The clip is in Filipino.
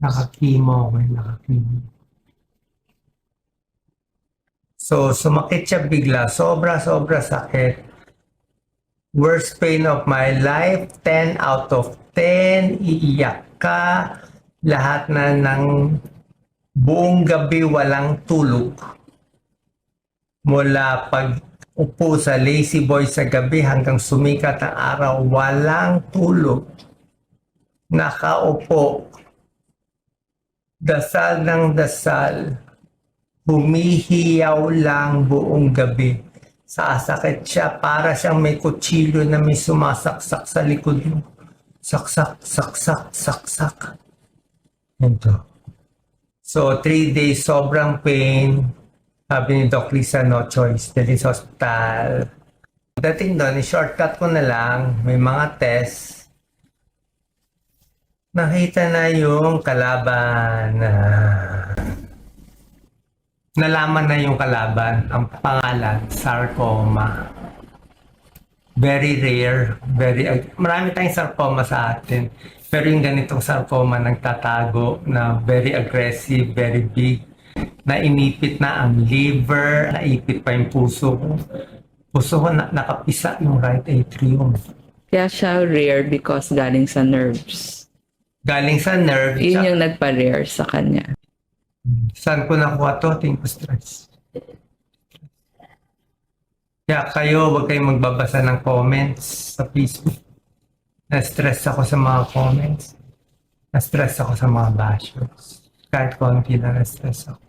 Nakakimo ako, nakakimo. So, sumakit siya bigla. Sobra sakit. Worst pain of my life, 10 out of 10. Iiyak ka. Lahat na ng buong gabi walang tulog. Mula pag upo sa lazy boy sa gabi hanggang sumikat ang araw, walang tulog. Nakaupo. Dasal ng dasal. Humihiyaw lang buong gabi. Sasakit siya para siyang may kutsilyo na may sumasaksak sa likod mo. Saksak, saksak, saksak. Ito. So, 3 days, sobrang pain. Sabi ni Doc Lisa, no choice. Dali sa hospital. Dating doon, shortcut ko na lang. May mga test. Nakita na yung kalaban. Nalaman na yung kalaban. Ang pangalan, sarcoma. Very rare. Marami tayong sarcoma sa atin. Pero yung ganitong sarcoma nagtatago na very aggressive, very big. Nainipit na ang liver, naipit pa yung puso ko. Puso ko nakapisa yung right atrium. Kaya siya rare because galing sa nerves. Galing sa nerve. Yun yung nagpa-rare sa kanya. Saan ko nakuha to? Tingin ko stress. Kaya kayo, huwag kayong magbabasa ng comments sa Facebook. Na-stress ako sa mga comments. Na-stress ako sa mga bashers. Kahit konti na na-stress ako.